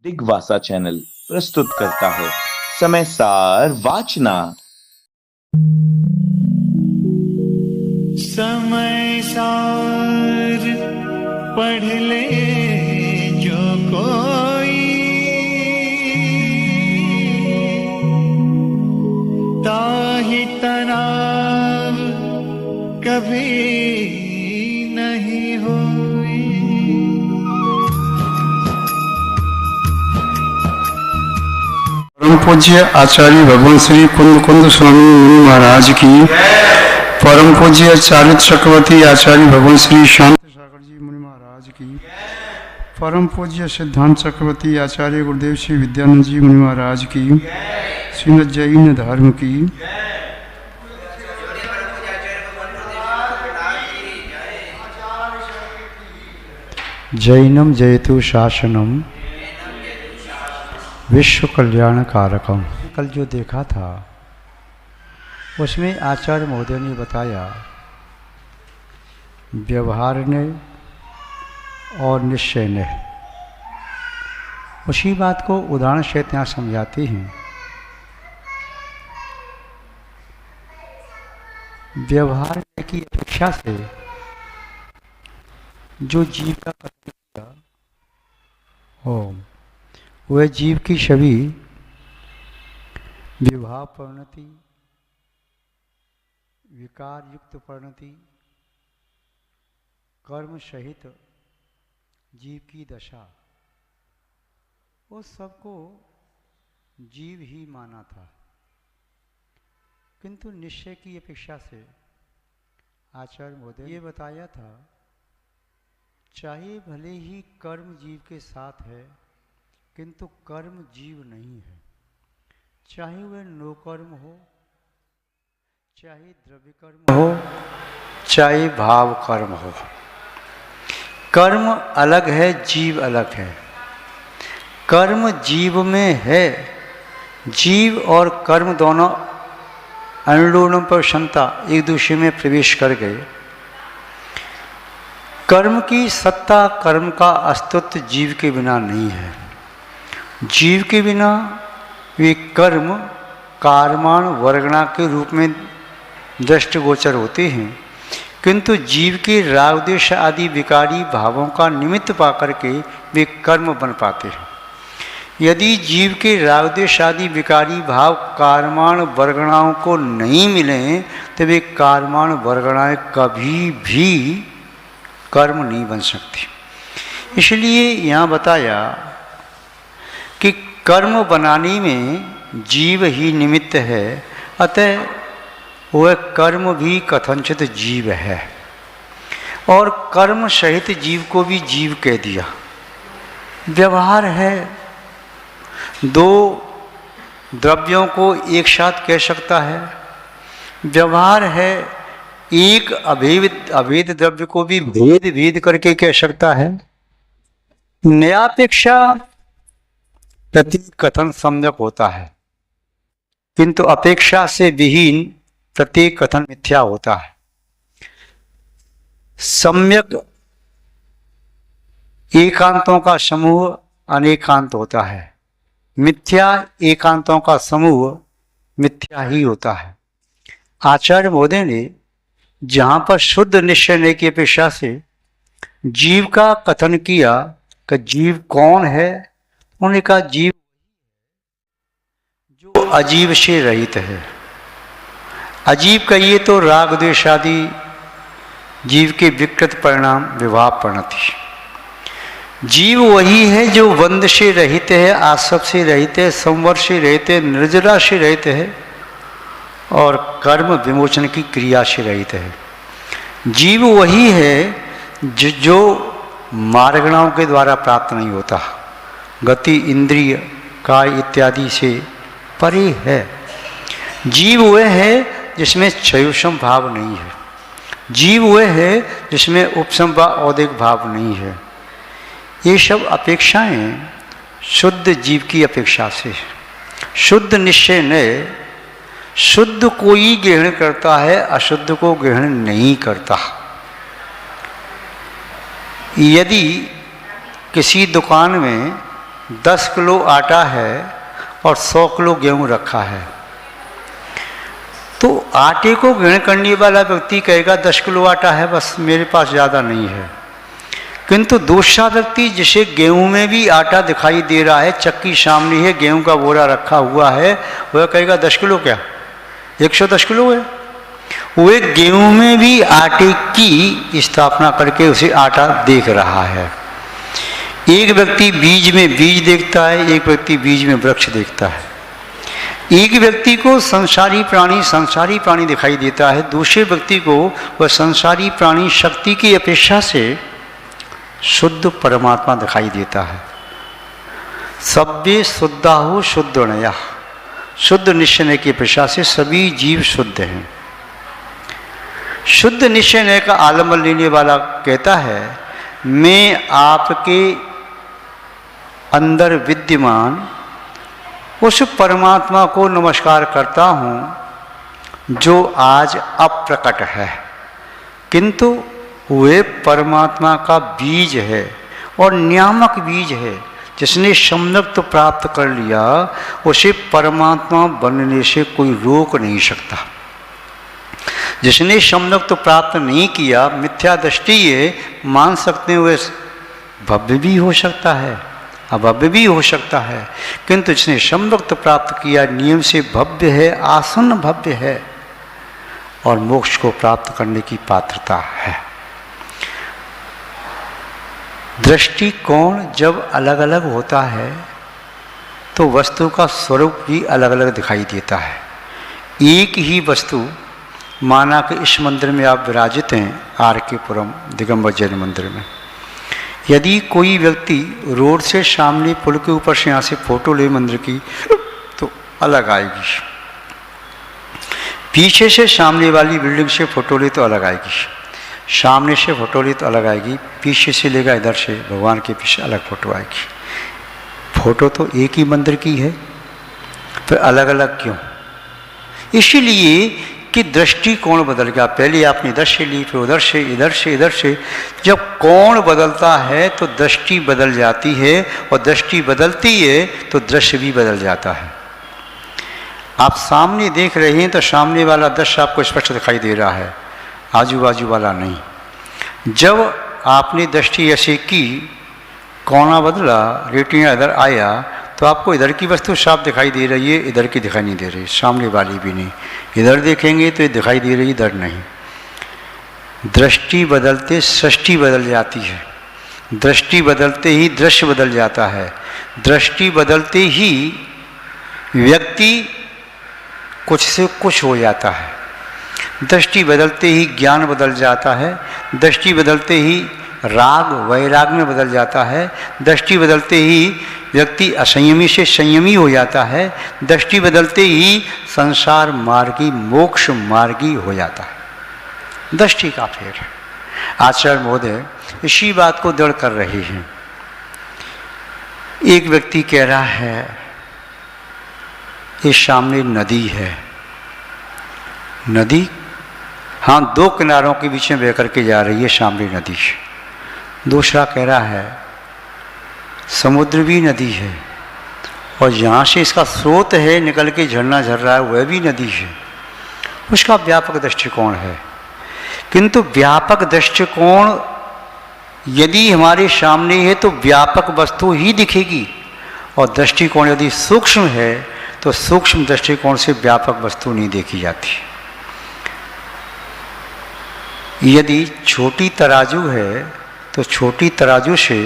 दिग्वासा channel प्रस्तुत करता है समय सार वाचना। समय सार पढ़ ले जो कोई, ताहि तनाव कभी नहीं होई। परम पूज्य आचार्य भगवान श्री कुंद कुंद स्वामी मुनि महाराज की, परम पूज्य चारित्र चक्रवर्ती आचार्य भगवान श्री शांत सागर जी मुनि महाराज की, परम पूज्य सिद्धांत चक्रवर्ती आचार्य गुरुदेव श्री विद्यानंद जी मुनि महाराज की, श्रीमद जैन धर्म की, जैनम जयतु शासनम विश्व कल्याण कारकम। कल जो देखा था उसमें आचार्य महोदय ने बताया व्यवहार ने और निश्चय ने, उसी बात को उदाहरण से यहाँ समझाते हैं। व्यवहार की अपेक्षा से जो जीव का कथन किया हो, वह जीव की छवि विवाह परिणति, विकार युक्त परिणति, कर्म सहित जीव की दशा, उस सबको जीव ही माना था। किंतु निश्चय की अपेक्षा से आचार्य महोदय ये बताया था, चाहे भले ही कर्म जीव के साथ है किंतु कर्म जीव नहीं है। चाहे वह नो कर्म हो, चाहे द्रव्य कर्म हो, चाहे भाव कर्म हो, कर्म अलग है, जीव अलग है। कर्म जीव में है, जीव और कर्म दोनों अनुलोम पर क्षमता एक दूसरे में प्रवेश कर गए। कर्म की सत्ता, कर्म का अस्तित्व जीव के बिना नहीं है। जीव के बिना वे कर्म कारमान वर्गणा के रूप में दृष्टिगोचर होते हैं, किंतु जीव के राग द्वेष आदि विकारी भावों का निमित्त पाकर के वे कर्म बन पाते हैं। यदि जीव के राग द्वेष आदि विकारी भाव कारमान वर्गणाओं को नहीं मिले तो वे कारमान वर्गणाएं कभी भी कर्म नहीं बन सकती। इसलिए यहाँ बताया कि कर्म बनाने में जीव ही निमित्त है, अतः वह कर्म भी कथनचित जीव है। और कर्म सहित जीव को भी जीव कह दिया। व्यवहार है, दो द्रव्यों को एक साथ कह सकता है। व्यवहार है, एक अभेद द्रव्य को भी भेद भेद करके कह सकता है। न्यायापेक्षा प्रत्येक कथन सम्यक होता है, किंतु अपेक्षा से विहीन प्रत्येक कथन मिथ्या होता है। सम्यक एकांतों का समूह अनेकांत होता है, मिथ्या एकांतों का समूह मिथ्या ही होता है। आचार्य महोदय ने जहां पर शुद्ध निश्चय की अपेक्षा से जीव का कथन किया कि जीव कौन है, उन्होंने कहा जीव जो अजीव से रहित है। अजीव कहिए तो राग द्वेष आदि जीव के विकृत परिणाम विवाह परिणति। जीव वही है जो बंध से रहित है, आसव से रहित है, संवर से रहित है, निर्जरा से रहित है और कर्म विमोचन की क्रिया से रहित है। जीव वही है जो मार्गणाओं के द्वारा प्राप्त नहीं होता, गति इंद्रिय काय इत्यादि से परे है। जीव वह है जिसमें क्षयोषम भाव नहीं है। जीव वह है जिसमें उपसम व औदिक भाव नहीं है। ये सब अपेक्षाएं शुद्ध जीव की अपेक्षा से। शुद्ध निश्चय ने शुद्ध को ही ग्रहण करता है, अशुद्ध को ग्रहण नहीं करता। यदि किसी दुकान में 10 किलो आटा है और 100 किलो गेहूं रखा है, तो आटे को ग्रहण करने वाला व्यक्ति कहेगा 10 किलो आटा है, बस मेरे पास ज़्यादा नहीं है। किंतु दूसरा व्यक्ति जिसे गेहूं में भी आटा दिखाई दे रहा है, चक्की सामने है, गेहूं का बोरा रखा हुआ है, वह कहेगा 10 किलो क्या, 110 किलो है। वह गेहूं में भी आटे की स्थापना करके उसे आटा देख रहा है। एक व्यक्ति बीज में बीज देखता है, एक व्यक्ति बीज में वृक्ष देखता है। एक व्यक्ति को संसारी प्राणी दिखाई देता है, दूसरे व्यक्ति को वह संसारी प्राणी शक्ति की अपेक्षा से शुद्ध परमात्मा दिखाई देता है। सभ्य शुद्धाहु शुद्धनया, शुद्ध निश्चय की अपेक्षा से सभी जीव शुद्ध हैं। शुद्ध निश्चय का आलम्बन लेने वाला कहता है, मैं आपके अंदर विद्यमान उस परमात्मा को नमस्कार करता हूँ जो आज अप्रकट है, किंतु वे परमात्मा का बीज है और नियामक बीज है। जिसने सम्यक्त प्राप्त कर लिया उसे परमात्मा बनने से कोई रोक नहीं सकता। जिसने सम्यक्त प्राप्त नहीं किया, मिथ्या दृष्टि ये मान सकते हुए भव्य भी हो सकता है, अभव्य भी हो सकता है, किंतु जिसने सम्यक्त प्राप्त किया नियम से भव्य है, आसन्न भव्य है और मोक्ष को प्राप्त करने की पात्रता है। दृष्टिकोण जब अलग अलग होता है तो वस्तु का स्वरूप भी अलग अलग दिखाई देता है। एक ही वस्तु, माना कि इस मंदिर में आप विराजित हैं, आर के पुरम दिगंबर जैन मंदिर में, यदि कोई व्यक्ति रोड से सामने पुल के ऊपर से यहाँ से फोटो ले मंदिर की तो अलग आएगी, पीछे से सामने वाली बिल्डिंग से फोटो ले तो अलग आएगी, सामने से फोटो ले तो अलग आएगी, पीछे से लेगा इधर से भगवान के पीछे अलग फोटो आएगी। फोटो तो एक ही मंदिर की है, फिर अलग अलग क्यों? इसीलिए कि दृष्टिकोण बदल गया। पहले आपने इधर से ली, फिर उधर से, इधर से, इधर से। जब कोण बदलता है तो दृष्टि बदल जाती है, और दृष्टि बदलती है तो दृश्य भी बदल जाता है। आप सामने देख रहे हैं तो सामने वाला दृश्य आपको स्पष्ट दिखाई दे रहा है, आजू बाजू वाला नहीं। जब आपने दृष्टि ऐसे की, कोना बदला, रेटिना इधर आया, तो आपको इधर की वस्तु साफ दिखाई दे रही है, इधर की दिखाई नहीं दे रही, सामने वाली भी नहीं। इधर देखेंगे तो ये दिखाई दे रही, इधर नहीं। दृष्टि बदलते सृष्टि बदल जाती है, दृष्टि बदलते ही दृश्य बदल जाता है, दृष्टि बदलते ही व्यक्ति कुछ से कुछ हो जाता है, दृष्टि बदलते ही ज्ञान बदल जाता है, दृष्टि बदलते ही राग वैराग में बदल जाता है, दृष्टि बदलते ही व्यक्ति असंयमी से संयमी हो जाता है, दृष्टि बदलते ही संसार मार्गी मोक्ष मार्गी हो जाता है। दृष्टि का फेर है। आचार्य महोदय इसी बात को दृढ़ कर रहे हैं। एक व्यक्ति कह रहा है इस सामने नदी है, नदी हाँ दो किनारों के बीच में बह करके जा रही है, सामने नदी है। दूसरा कह रहा है समुद्र भी नदी है, और यहाँ से इसका स्रोत है निकल के झरना झर रहा है, वह भी नदी है। उसका व्यापक दृष्टिकोण है, किंतु व्यापक दृष्टिकोण यदि हमारे सामने है तो व्यापक वस्तु ही दिखेगी, और दृष्टिकोण यदि सूक्ष्म है तो सूक्ष्म दृष्टिकोण से व्यापक वस्तु नहीं देखी जाती। यदि छोटी तराजू है तो छोटी तराजू से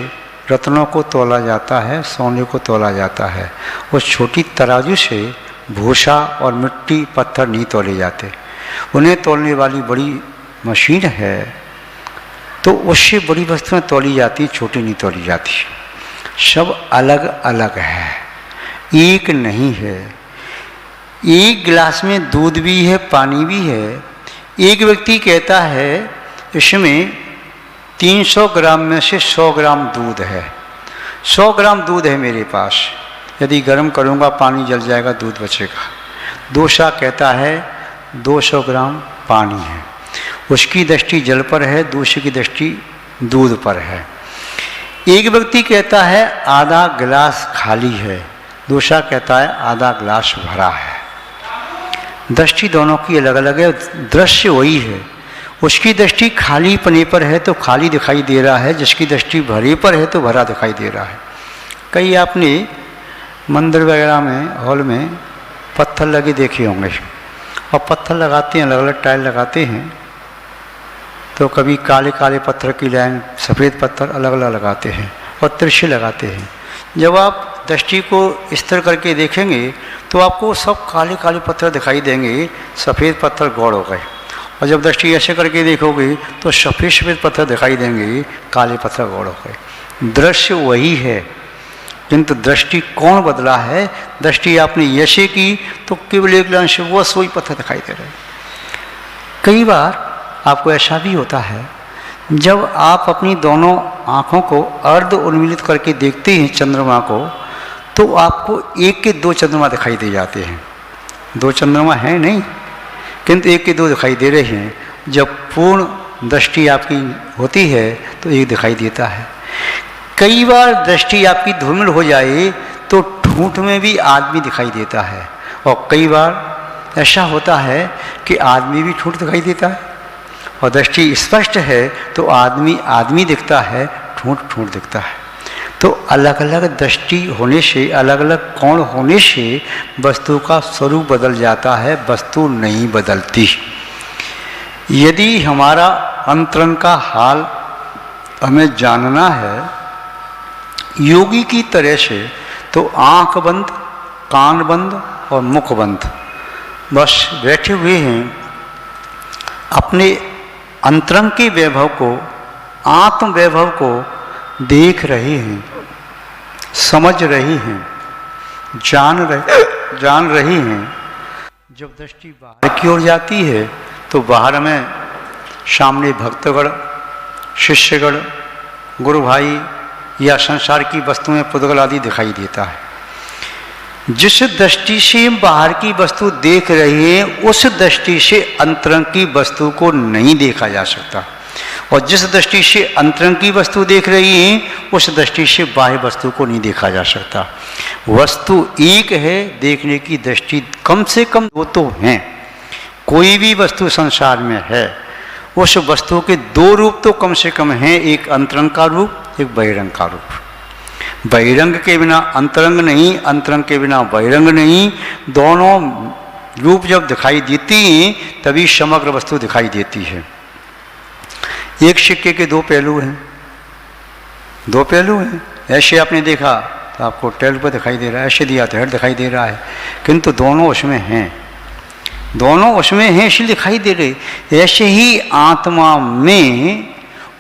रत्नों को तोला जाता है, सोने को तोला जाता है। उस छोटी तराजू से भूसा और मिट्टी पत्थर नहीं तोले जाते। उन्हें तोलने वाली बड़ी मशीन है तो उससे बड़ी वस्तुएं तोली जाती, छोटी नहीं तोली जाती। सब अलग अलग है, एक नहीं है। एक गिलास में दूध भी है, पानी भी है। एक व्यक्ति कहता है इसमें 300 ग्राम में से 100 ग्राम दूध है, 100 ग्राम दूध है मेरे पास, यदि गर्म करूँगा पानी जल जाएगा, दूध बचेगा। दूसरा कहता है 200 ग्राम पानी है, उसकी दृष्टि जल पर है, दूसरे की दृष्टि दूध पर है। एक व्यक्ति कहता है आधा गिलास खाली है, दूसरा कहता है आधा गिलास भरा है। दृष्टि दोनों की अलग अलग है, दृश्य वही है। उसकी दृष्टि खाली पने पर है तो खाली दिखाई दे रहा है, जिसकी दृष्टि भरे पर है तो भरा दिखाई दे रहा है। कई आपने मंदिर वगैरह में हॉल में पत्थर लगे देखे होंगे, और पत्थर लगाते हैं, अलग अलग टाइल लगाते हैं, तो कभी काले काले पत्थर की लाइन, सफ़ेद पत्थर अलग अलग लगाते हैं और तिरछे लगाते हैं। जब आप दृष्टि को स्थिर करके देखेंगे तो आपको सब काले काले पत्थर दिखाई देंगे, सफ़ेद पत्थर गौड़ हो गए। और जब दृष्टि ऐसे करके देखोगे तो सफ़ेद सफ़ेद पत्थर दिखाई देंगे, काले पत्थर गौड़ हो गए। दृश्य वही है, किंतु दृष्टि कौन बदला है। दृष्टि आपने ऐसे की तो केवल एक लाइन से वो सोई पत्थर दिखाई दे रहे। कई बार आपको ऐसा भी होता है, जब आप अपनी दोनों आँखों को अर्ध उन्मीलित करके देखते हैं चंद्रमा को, तो आपको एक के दो चंद्रमा दिखाई दे जाते हैं। दो चंद्रमा हैं नहीं, किंतु एक के दो दिखाई दे रहे हैं। जब पूर्ण दृष्टि आपकी होती है तो एक दिखाई देता है। कई बार दृष्टि आपकी धूमिल हो जाए तो ठूंठ में भी आदमी दिखाई देता है, और कई बार ऐसा होता है कि आदमी भी ठूंठ दिखाई देता है। और दृष्टि स्पष्ट है तो आदमी आदमी दिखता है, ठूंठ ठूंठ दिखता है। तो अलग अलग दृष्टि होने से, अलग अलग कोण होने से वस्तु का स्वरूप बदल जाता है, वस्तु नहीं बदलती। यदि हमारा अंतरंग का हाल हमें जानना है योगी की तरह से, तो आँख बंद, कान बंद और मुख बंद, बस बैठे हुए हैं, अपने अंतरंग के वैभव को, आत्म वैभव को देख रहे हैं, समझ रहे हैं, जान रहे हैं। जब दृष्टि बाहर की ओर जाती है तो बाहर में सामने भक्तगण, शिष्यगण, गुरु भाई या संसार की वस्तुएं, पुद्गल आदि दिखाई देता है। जिस दृष्टि से बाहर की वस्तु देख रहे हैं उस दृष्टि से अंतरंग की वस्तु को नहीं देखा जा सकता, और जिस दृष्टि से अंतरंग की वस्तु देख रही हैं उस दृष्टि से बाह्य वस्तु को नहीं देखा जा सकता। वस्तु एक है, देखने की दृष्टि कम से कम दो तो हैं। कोई भी वस्तु संसार में है, उस वस्तु के दो रूप तो कम से कम हैं, एक अंतरंग का रूप, एक बहिरंग का रूप। बहिरंग के बिना अंतरंग नहीं, अंतरंग के बिना बहिरंग नहीं। दोनों रूप जब दिखाई देती हैं तभी समग्र वस्तु दिखाई देती है। एक सिक्के के दो पहलू हैं, दो पहलू हैं। ऐसे आपने देखा तो आपको टेल पर दिखाई दे रहा है, ऐसे दिया तो हेड दिखाई दे रहा है, किंतु दोनों उसमें हैं, दोनों उसमें हैं इसलिए दिखाई दे रहे। ऐसे ही आत्मा में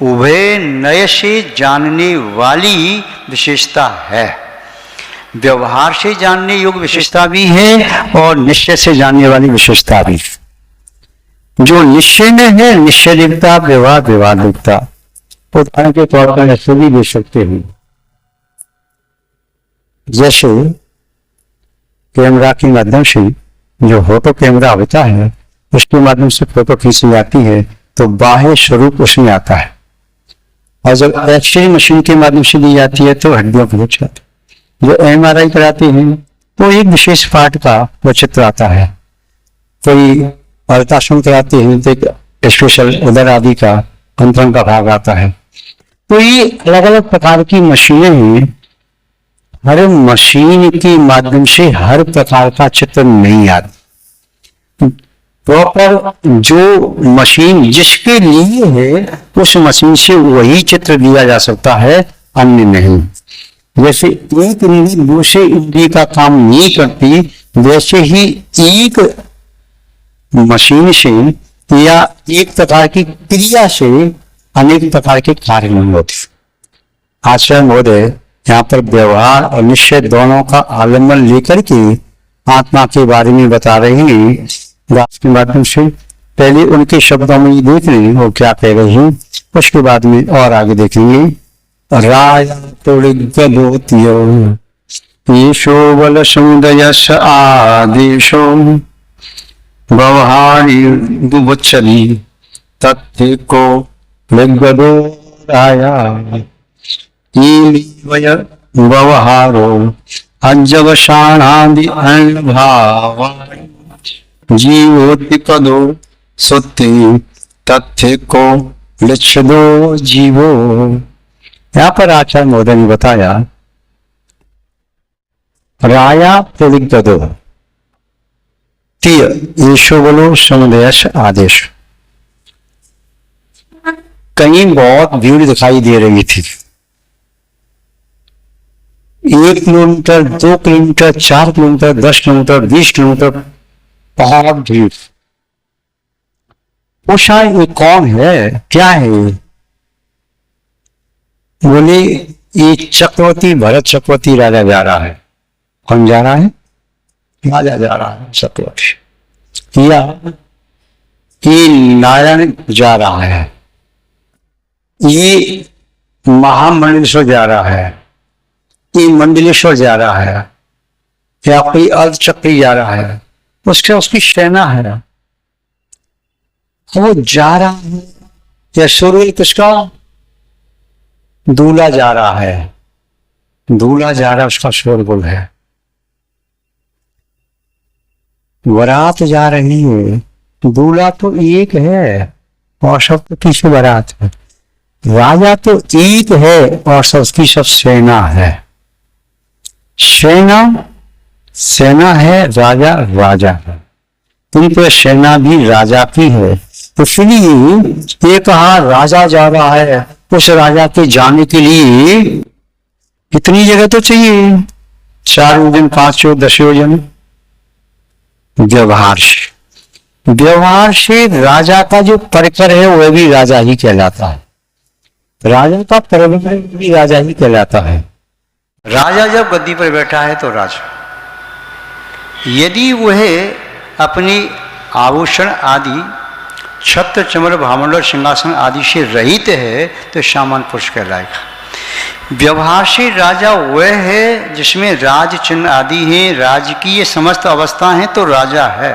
उभय नय से जानने वाली विशेषता है। व्यवहार से जानने योग्य विशेषता भी है और निश्चय से जानने वाली विशेषता भी। जो निश्चय में है निश्चय दिखता, व्यवहार व्यवहार दिखता। उदाहरण के तौर पर ऐसे भी दे सकते हैं, जैसे कैमरा के माध्यम से जो फोटो कैमरा होता है उसके माध्यम से फोटो खींची जाती है तो बाह्य स्वरूप उसमें आता है, और जब एक्सरे मशीन के माध्यम से ली जाती है तो हड्डियों को जाती है। जो MRI कराते हैं तो एक विशेष पार्ट का वो चित्र आता है। कोई अल्ट्रासाउंड कराते हैं तो एक स्पेशल उदर आदि का अंतरंग का भाग आता है। तो ये अलग अलग प्रकार की मशीनें हैं। हर मशीन के माध्यम से हर प्रकार का चित्र नहीं आता। प्रॉपर जो मशीन जिसके लिए है उस मशीन से वही चित्र लिया जा सकता है, अन्य नहीं। जैसे एक इंद्री दूसरे इंद्री का काम नहीं करती, वैसे ही एक मशीन से या एक प्रकार की क्रिया से अनेक प्रकार के कार्य नहीं होते। आचार्य महोदय यहाँ पर व्यवहार और निश्चय दोनों का आलम्बन लेकर के आत्मा के बारे में बता रहे हैं दास के माध्यम से। पहले उनके शब्दों में ये देख रहे हैं वो क्या कह रहे हैं, उसके बाद में और आगे देखेंगे। राया ईशो बल समुदय आदेशो व्यवहारी दुबुच्चरी तथ्य को राया। वय व्यवहारो अजवशाणादि भाव जीवोति पदो सुत्ति तथ्य को लिच्छदो जीवो। यहाँ पर आचार्य महोदय ने बताया राया प्रदिग्धो तीय येषो बोलो समुदयश आदेश। कहीं बहुत भीड़ दिखाई दे रही थी, 1 kilometre, 2 kilometre, 4 kilometre, 10 kilometre, 20 kilometre, बहुत भीड़। पूछा ये कौन है, क्या है? बोले ये चक्रवर्ती भरत चक्रवर्ती राजा जा रहा है। कौन जा रहा है? राजा जा रहा है चक्रवर्ती। या ये नारायण जा रहा है, ये महामंडलेश्वर जा रहा है, ये मंडलेश्वर जा रहा है, या कोई अर्धचक्री जा रहा है, उसकी सेना है, वो जा रहा है। या सूर्य किसका? दूल्हा जा रहा है, दूल्हा जा रहा है, उसका शोरगुल है। बारात जा रही है, दूल्हा तो एक है और सब तो किसी बारात है। राजा तो एक है और सब उसकी सब सेना है। सेना है, राजा राजा है, किंतु सेना भी राजा की है। तो इसलिए ये कहा राजा जा रहा है, उस राजा के जाने के लिए कितनी जगह तो चाहिए? 4 योजन, 5 योजन, 10 योजन। व्यवहार से राजा का जो परिकर है वह भी राजा ही कहलाता है। राजा का परिकर भी राजा ही कहलाता है। राजा जब गद्दी पर बैठा है तो राजा, यदि वह अपनी आभूषण आदि छत्र चमर भामंडल सिंहासन आदि से रहित है तो सामान्य पुरुष कहलाएगा। व्यवहार से राजा वह है जिसमें राज चिन्ह आदि हैं, राजकीय समस्त अवस्था हैं तो राजा है।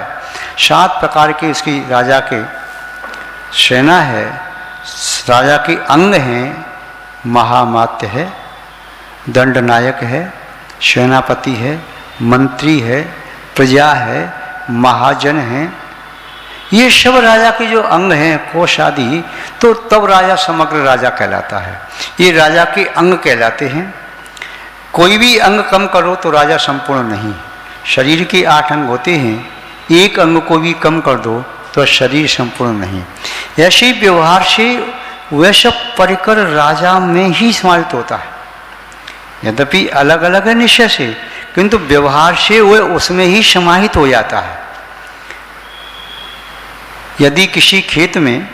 7 प्रकार के इसकी राजा के सेना है, राजा के अंग हैं, महामात्य है, दंडनायक है, सेनापति है, मंत्री है, प्रजा है, महाजन है। ये सब राजा के जो अंग हैं, कोष आदि, तो तब राजा समग्र राजा कहलाता है। ये राजा के अंग कहलाते हैं। कोई भी अंग कम करो तो राजा संपूर्ण नहीं। शरीर के 8 अंग होते हैं, एक अंग को भी कम कर दो तो शरीर संपूर्ण नहीं। ऐसे व्यवहार से वह सब परिकर राजा में ही समाहित होता है। यद्यपि अलग अलग है निश्चय से, किंतु व्यवहार से वह उसमें ही समाहित हो जाता है। यदि किसी खेत में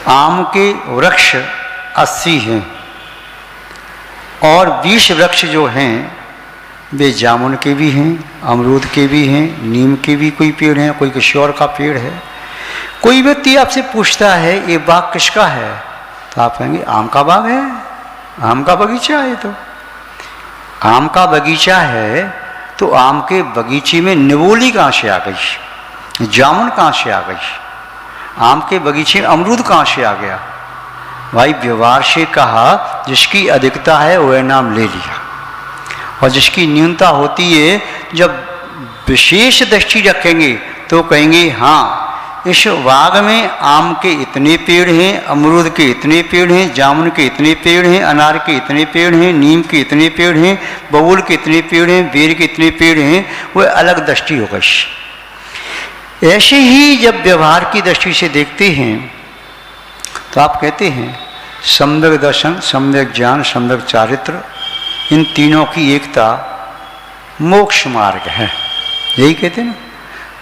आम के वृक्ष 80 हैं और 20 वृक्ष जो हैं वे जामुन के भी हैं, अमरूद के भी हैं, नीम के भी कोई पेड़ हैं, कोई किसी और का पेड़ है। कोई व्यक्ति आपसे पूछता है ये बाग किसका है, तो आप कहेंगे आम का बाग है, आम का बगीचा है। तो आम का बगीचा है तो आम के बगीचे में निबोली कहाँ से आ गई, जामुन कहाँ से आ गई, आम के बगीचे में अमरूद कहाँ से आ गया? भाई व्यवहार से कहा जिसकी अधिकता है वह नाम ले लिया, और जिसकी न्यूनता होती है जब विशेष दृष्टि रखेंगे तो कहेंगे हाँ इस बाग में आम के इतने पेड़ हैं, अमरूद के इतने पेड़ हैं, जामुन के इतने पेड़ हैं, अनार के इतने पेड़ हैं, नीम के इतने पेड़ हैं, बबूल के इतने पेड़ हैं, बेर के इतने पेड़ हैं, वह अलग दृष्टि हो गई। ऐसे ही जब व्यवहार की दृष्टि से देखते हैं तो आप कहते हैं सम्यक दर्शन, सम्यक ज्ञान, सम्यक चारित्र, इन तीनों की एकता मोक्ष मार्ग है। यही कहते हैं ना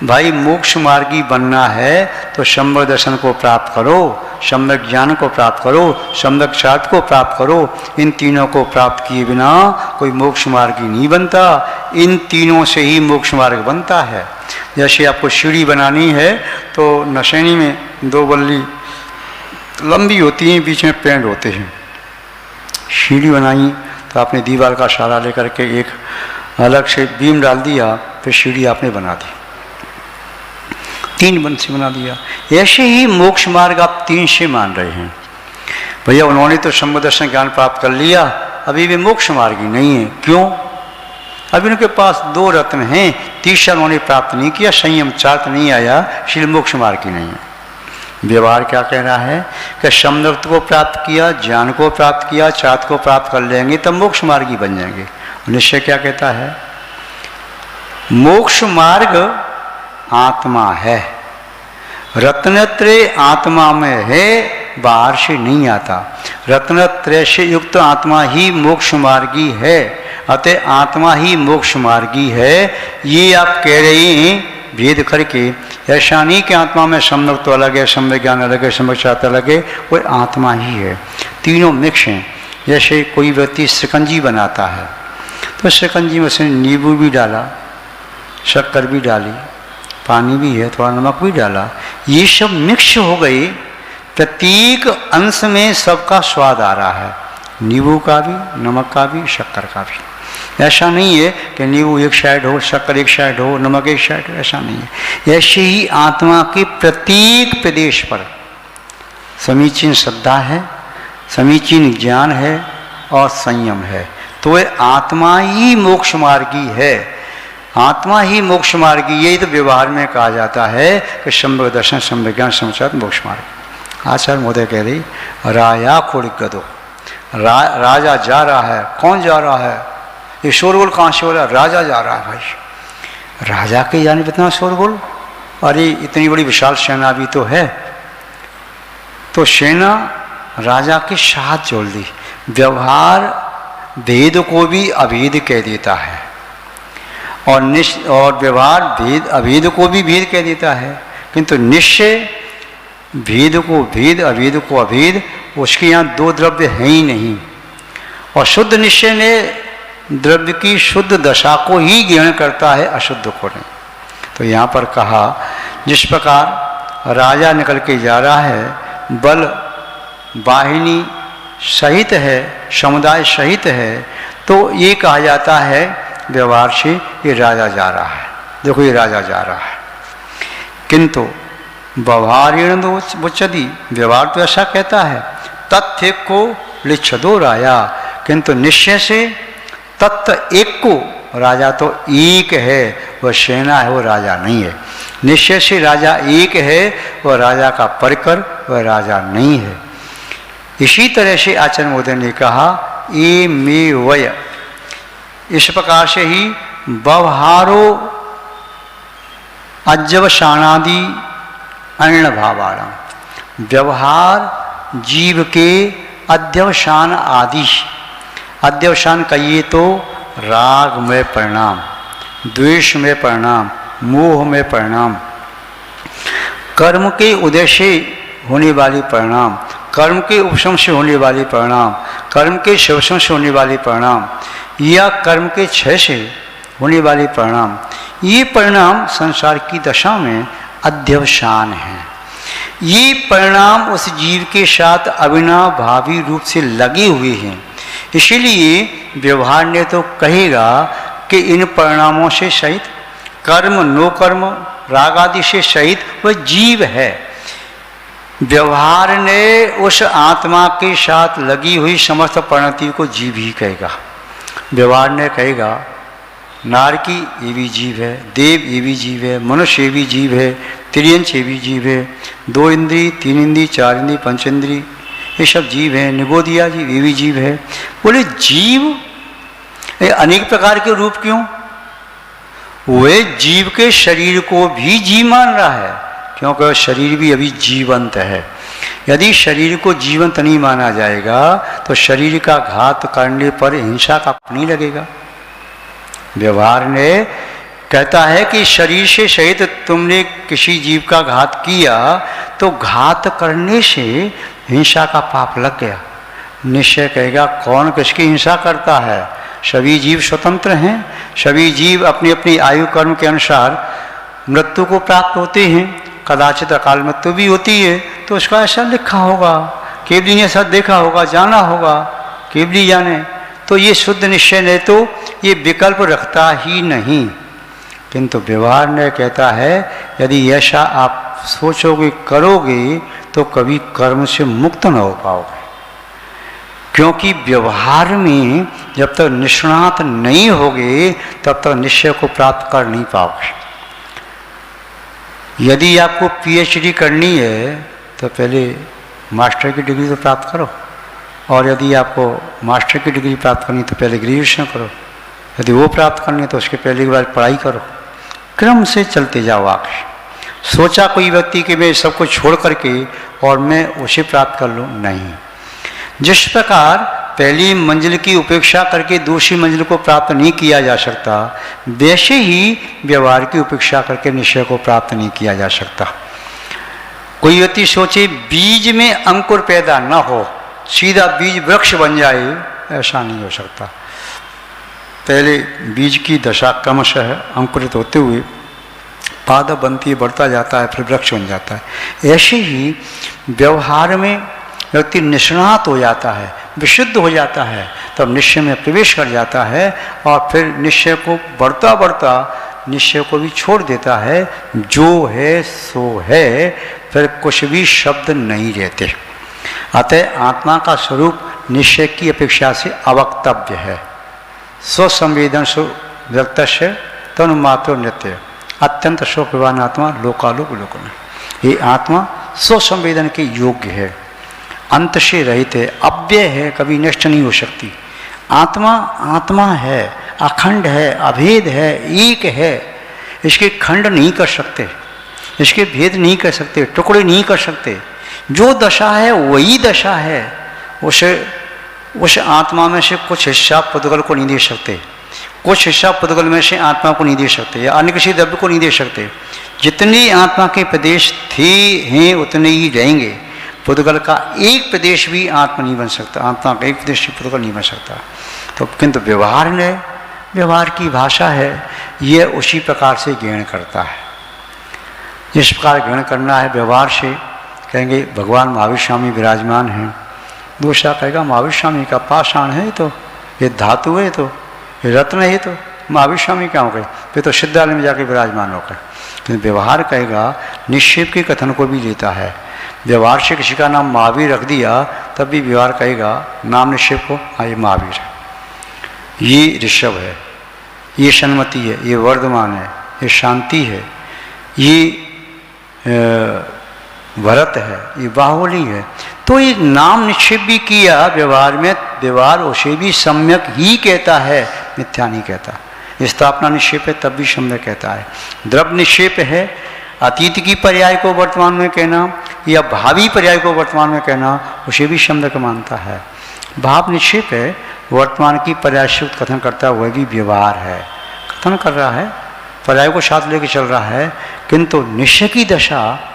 भाई, मोक्ष मार्गी बनना है तो सम्यक दर्शन को प्राप्त करो, सम्यक ज्ञान को प्राप्त करो, सम्यक चारित्र को प्राप्त करो। इन तीनों को प्राप्त किए बिना कोई मोक्ष मार्गी नहीं बनता। इन तीनों से ही मोक्ष मार्ग बनता है। जैसे आपको सीढ़ी बनानी है तो नशेनी में 2 बल्ली लंबी होती हैं, बीच में पेड़ होते हैं। सीढ़ी बनाई तो आपने दीवार का सहारा लेकर के एक अलग से बीम डाल दिया, फिर सीढ़ी आपने बना दी, 3 बंसी बना दिया। ऐसे ही मोक्ष मार्ग आप 3 से मान रहे हैं। भैया उन्होंने तो शंभु दर्शन ज्ञान प्राप्त कर लिया, अभी भी मोक्ष मार्गी नहीं है। क्यों? अभी उनके पास 2 रत्न हैं, तीसरा उन्होंने प्राप्त नहीं किया, संयम चार्त नहीं आया, इसलिए मोक्ष मार्गी नहीं है। व्यवहार क्या कह रहा है कि समदत्त को प्राप्त किया, ज्ञान को प्राप्त किया, चार्त को प्राप्त कर लेंगे तब मोक्ष मार्गी बन जाएंगे। निश्चय क्या कहता है? मोक्ष मार्ग आत्मा है, रत्नत्रय आत्मा में है, बाहर से नहीं आता। रत्नत्रय से युक्त आत्मा ही मोक्ष मार्गी है, अतः आत्मा ही मोक्ष मार्गी है। ये आप कह रहे हैं भेद करके, ऐसा नहीं कि आत्मा में सम्यक तो अलग है, सम्यक ज्ञान अलग है, सम्यक चाहता अलग है, वो आत्मा ही है, तीनों मिक्स हैं। जैसे कोई व्यक्ति शिकंजी बनाता है तो शिकंजी में उसने नींबू भी डाला, शक्कर भी डाली, पानी भी है, थोड़ा नमक भी डाला, ये सब मिक्स हो गई, प्रत्येक अंश में सबका स्वाद आ रहा है, नींबू का भी, नमक का भी, शक्कर का भी। ऐसा नहीं है कि नींबू एक साइड हो, शक्कर एक साइड हो, नमक एक साइड हो, ऐसा नहीं है। ऐसे ही आत्मा के प्रत्येक प्रदेश पर समीचीन श्रद्धा है, समीचीन ज्ञान है और संयम है, तो वह आत्मा ही मोक्ष मार्गी है, आत्मा ही मोक्ष मार्गी। यही तो व्यवहार में कहा जाता है कि सम्यक दर्शन, सम्यक ज्ञान, सम्यक मोक्ष मार्ग। आचार्य महोदय कह रही राया खोड़ गदो, राजा जा रहा है। कौन जा रहा है? ये शोरगुल कहाँ से हो रहा है? राजा जा रहा है भाई। राजा के जाने इतना शोरगुल? अरे इतनी बड़ी विशाल सेना भी तो है। तो सेना राजा के साथ जोड़ दी। व्यवहार भेद को भी अभेद कह देता है और व्यवहार भेद अभेद को भी भेद कह देता है, किंतु निश्चय भेद को भेद, अभेद को अभेद, उसके यहाँ 2 द्रव्य हैं ही नहीं। और शुद्ध निश्चय ने द्रव्य की शुद्ध दशा को ही ग्रहण करता है, अशुद्ध को नहीं। तो यहाँ पर कहा जिस प्रकार राजा निकल के जा रहा है, बल वाहिनी सहित है, समुदाय सहित है, तो ये कहा जाता है व्यवहार से ये राजा जा रहा है। देखो ये राजा जा रहा है, किंतु व्यवहारेण बुच्चति, व्यवहार तो ऐसा कहता है तथ्य को लिच्छदो राजा, किंतु निश्चय से तत्व एक को, राजा तो एक है, वह सेना है, वो राजा नहीं है। निश्चय से राजा एक है, वह राजा का परिकर, वह राजा नहीं है। इसी तरह से आचार्य महोदय ने कहा ए मे वय, इस प्रकार से ही व्यवहारो अज्जवशानादि अर्ण भावाणम, व्यवहार जीव के अध्यवसान आदि, अध्यवसान कहिए तो राग में परिणाम, द्वेष में परिणाम, मोह में परिणाम, कर्म के उदय से होने वाली परिणाम, कर्म के उपशम से होने वाली परिणाम, कर्म के शोषण से होने वाली परिणाम, या कर्म के क्षय से होने वाली परिणाम, ये परिणाम संसार की दशा में अध्यवसान है। ये परिणाम उस जीव के साथ अविनाभावी रूप से लगे हुए हैं। इसीलिए व्यवहार ने तो कहेगा कि इन परिणामों से सहित, कर्म नो कर्म राग आदि से सहित वह जीव है। व्यवहार ने उस आत्मा के साथ लगी हुई समस्त परिणति को जीव ही कहेगा। व्यवहार ने कहेगा नारकी ये भी जीव है, देव ये भी जीव है, मनुष्य ये भी जीव है, त्रियंश ये भी जीव है, 2 इंद्री, 3 इंद्री, 4 इंद्री, 5 इंद्री, ये सब जीव है, निगोदिया जीव ये भी जीव है। बोले जीव ये अनेक प्रकार के रूप क्यों? वे जीव के शरीर को भी जीव मान रहा है, क्योंकि शरीर भी अभी जीवंत है। यदि शरीर को जीवंत नहीं माना जाएगा तो शरीर का घात करने पर हिंसा का नहीं लगेगा। व्यवहार ने कहता है कि शरीर से सहित तुमने किसी जीव का घात किया तो घात करने से हिंसा का पाप लग गया। निश्चय कहेगा कौन किसकी हिंसा करता है? सभी जीव स्वतंत्र हैं, सभी जीव अपनी अपनी आयु कर्म के अनुसार मृत्यु को प्राप्त होते हैं। कदाचित अकाल मृत्यु भी होती है तो उसका ऐसा लिखा होगा, केवली ने ऐसा देखा होगा, जाना होगा, केवली जाने। तो ये शुद्ध निश्चय ने तो ये विकल्प रखता ही नहीं, किंतु व्यवहार ने कहता है यदि ऐसा आप सोचोगे करोगे तो कभी कर्म से मुक्त न हो पाओगे। क्योंकि व्यवहार में जब तक निष्णात नहीं होगे तब तक निश्चय को प्राप्त कर नहीं पाओगे। यदि आपको पीएचडी करनी है तो पहले मास्टर की डिग्री तो प्राप्त करो, और यदि आपको मास्टर की डिग्री प्राप्त करनी तो पहले ग्रेजुएशन करो, यदि वो प्राप्त करनी है तो उसके पहले की बार पढ़ाई करो। क्रम से चलते जाओ आगे। सोचा कोई व्यक्ति कि मैं सब कुछ छोड़ करके और मैं उसे प्राप्त कर लूँ, नहीं। जिस प्रकार पहली मंजिल की उपेक्षा करके दूसरी मंजिल को प्राप्त नहीं किया जा सकता, वैसे ही व्यवहार की उपेक्षा करके निश्चय को प्राप्त नहीं किया जा सकता। कोई व्यक्ति सोचे बीज में अंकुर पैदा न हो, सीधा बीज वृक्ष बन जाए, ऐसा नहीं हो सकता। पहले बीज की दशा क्रमशः अंकुरित होते हुए पादप बनती है, बढ़ता जाता है, फिर वृक्ष बन जाता है। ऐसे ही व्यवहार में व्यक्ति निष्णात हो जाता है, विशुद्ध हो जाता है, तब निश्चय में प्रवेश कर जाता है और फिर निश्चय को बढ़ता बढ़ता निश्चय को भी छोड़ देता है। जो है सो है, फिर कुछ भी शब्द नहीं रहते। अतः आत्मा का स्वरूप निश्चय की अपेक्षा से अवक्तव्य है। स्वसंवेदन व्यक्तस्य तनुमात्र नृत्य अत्यंत शोकवान आत्मा लोकालोक लोकन। ये आत्मा स्वसंवेदन के योग्य है, अंत से रहित है, अव्यय है, कभी नष्ट नहीं हो सकती। आत्मा आत्मा है, अखंड है, अभेद है, एक है। इसके खंड नहीं कर सकते, इसके भेद नहीं कर सकते, टुकड़े नहीं कर सकते। जो दशा है वही दशा है। उस आत्मा में से कुछ हिस्सा पुद्गल को नहीं दे सकते, कुछ हिस्सा पुद्गल में से आत्मा को नहीं दे सकते, या अन्य किसी द्रव्य को नहीं दे सकते। जितने आत्मा के प्रदेश थे हैं उतने ही रहेंगे। पुद्गल का एक प्रदेश भी आत्मा नहीं बन सकता, आत्मा का एक प्रदेश भी पुद्गल नहीं बन सकता। तो किंतु व्यवहार ने, व्यवहार की भाषा है, ये उसी प्रकार से ग्रहण करता है। जिस प्रकार ग्रहण करना है व्यवहार से, कहेंगे भगवान महावीर स्वामी विराजमान हैं। दूसरा कहेगा महावीर स्वामी का पाषाण है, तो ये धातु है, तो ये रत्न है, तो महावीर स्वामी क्या हो गए, फिर तो सिद्धालय में जाके विराजमान हो गए। तो व्यवहार कहेगा निक्षेप के कथन को भी लेता है। व्यवहार से किसी का नाम महावीर रख दिया तब भी व्यवहार कहेगा नाम निक्षेप को, हाँ ये महावीर है, ये ऋषभ है, ये सन्मति है, ये वर्धमान है, ये शांति है, ये भरत है, ये बाहुबली है। तो ये नाम निक्षेप भी किया व्यवहार में। व्यवहार उसे भी सम्यक ही कहता है, मिथ्या नहीं कहता। स्थापना निक्षेप है तब भी सम्यक कहता है। द्रव्य निक्षेप है, अतीत की पर्याय को वर्तमान में कहना या भावी पर्याय को वर्तमान में कहना, उसे भी सम्यक मानता है। भाव निक्षेप है, वर्तमान की पर्याययुक्त कथन करता है, वह भी व्यवहार है, कथन कर रहा है, पर्याय को साथ लेके चल रहा है। किंतु निश्चय की दशा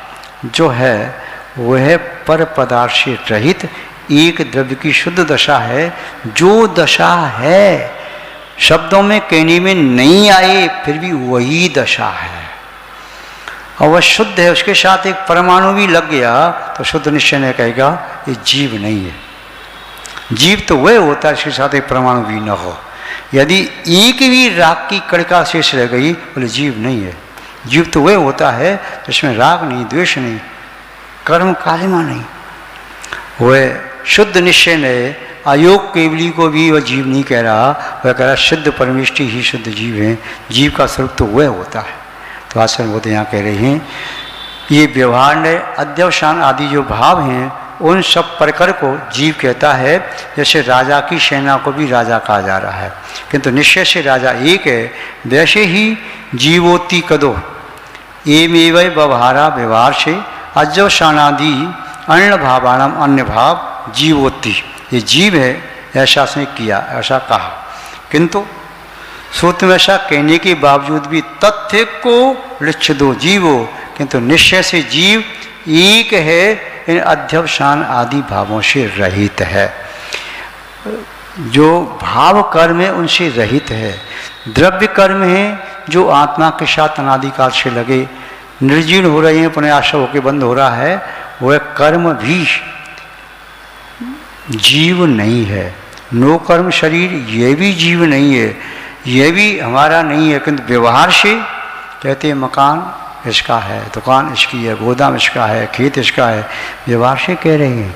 जो है वह पर पदार्थ से रहित एक द्रव्य की शुद्ध दशा है। जो दशा है शब्दों में कहने में नहीं आए फिर भी वही दशा है, और वह शुद्ध है। उसके साथ एक परमाणु भी लग गया तो शुद्ध निश्चय ने कहेगा ये जीव नहीं है। जीव तो वह होता है जिसके साथ एक परमाणु भी न हो। यदि एक भी राग की कणिका शेष रह गई बोले जीव नहीं है। जीव तो वह होता है जिसमें राग नहीं, द्वेष नहीं, कर्म कालिमा नहीं। वह शुद्ध निश्चय ने अयोग केवली को भी वह जीव नहीं कह रहा, वह कह रहा शुद्ध परमेष्टि ही शुद्ध जीव है। जीव का स्वरूप तो वह होता है। तो आचार्य बोध यहाँ कह रहे हैं ये व्यवहार ने अध्यवसान आदि जो भाव हैं उन सब प्रकर को जीव कहता है। जैसे राजा की सेना को भी राजा कहा जा रहा है, किंतु निश्चय से राजा एक है। वैसे ही जीवोति कदो एमेव व्यवहारा, व्यवहार से अध्यवसानादि अन्न भावाणाम अन्य भाव जीवोति, ये जीव है ऐसा उसने किया, ऐसा कहा। किंतु सूत्र में ऐसा कहने के बावजूद भी तथ्य को लिच्छ दो जीवो, किंतु निश्चय से जीव एक है, इन अध्यवसान आदि भावों से रहित है। जो भाव कर्म है उनसे रहित है। द्रव्य कर्म है जो आत्मा के साथ अनादिकाल से लगे, निर्जीर्ण हो रहे हैं, पुनः आशा होकर बंद हो रहा है, वह कर्म भी जीव नहीं है। नो कर्म शरीर ये भी जीव नहीं है, ये भी हमारा नहीं है। किंतु व्यवहार से कहते हैं मकान इसका है, दुकान इसकी है, गोदाम इसका है, खेत इसका है, व्यवहार से कह रहे हैं।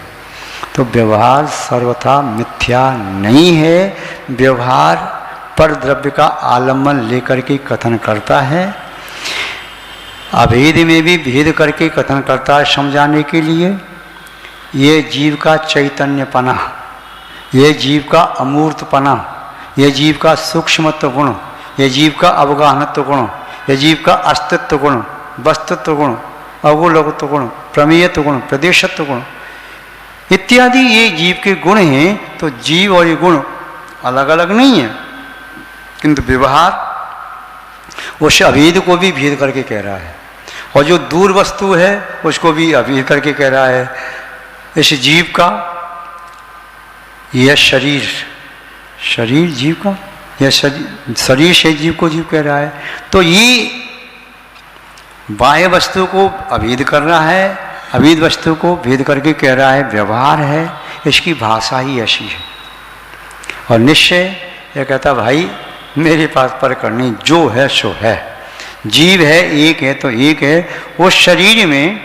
तो व्यवहार सर्वथा मिथ्या नहीं है। व्यवहार पर द्रव्य का आलम्बन लेकर के कथन करता है, अभेद में भी भेद करके कथन करता है समझाने के लिए। ये जीव का चैतन्यपना, ये जीव का अमूर्तपना, ये जीव का सूक्ष्मत्व गुण, ये जीव का अवगाहनत्व गुण, ये जीव का अस्तित्व गुण, वस्तुत्व गुण, अवगुलत्व गुण, प्रमेयत्व गुण, प्रदेशत्व गुण इत्यादि ये जीव के गुण हैं। तो जीव और ये गुण अलग अलग नहीं है, किंतु व्यवहार उस अभेद को भी भेद करके कह रहा है, और जो दूर वस्तु है उसको भी अभेद करके कह रहा है। इस जीव का यह शरीर, शरीर जीव का, यह शरीर से जीव को जीव कह रहा है। तो ये बाह्य वस्तु को अभेद कर रहा है, अभेद वस्तु को भेद करके कह रहा है व्यवहार है। इसकी भाषा ही ऐसी है। और निश्चय यह कहता भाई मेरे पास पर करनी जो है सो है, जीव है एक है तो एक है। उस शरीर में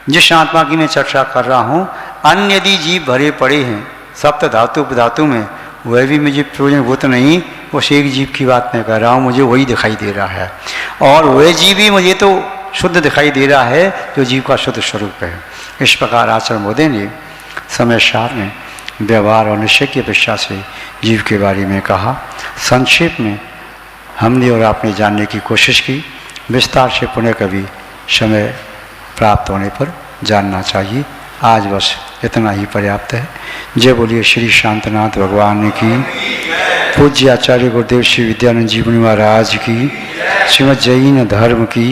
जिस आत्मा की मैं चर्चा कर रहा हूँ, अन्य यदि जीव भरे पड़े हैं सप्त धातु उपधातु में, वह भी मुझे प्रयोजनभूत नहीं। उस एक जीव की बात मैं कर रहा हूँ, मुझे वही दिखाई दे रहा है, और वह जीव भी मुझे तो शुद्ध दिखाई दे रहा है जो जीव का शुद्ध स्वरूप है। इस प्रकार आचार्य महोदय ने समय सार में व्यवहार और निश्चय की अपेक्षा से जीव के बारे में कहा। संक्षेप में हमने और आपने जानने की कोशिश की, विस्तार से पुनः कभी समय प्राप्त होने पर जानना चाहिए। आज बस इतना ही पर्याप्त है। जय बोलिए श्री शांतनाथ भगवान की, पूज्य आचार्य गुरुदेव श्री विद्यानंद जी महाराज की, श्रीमद् जैन धर्म की।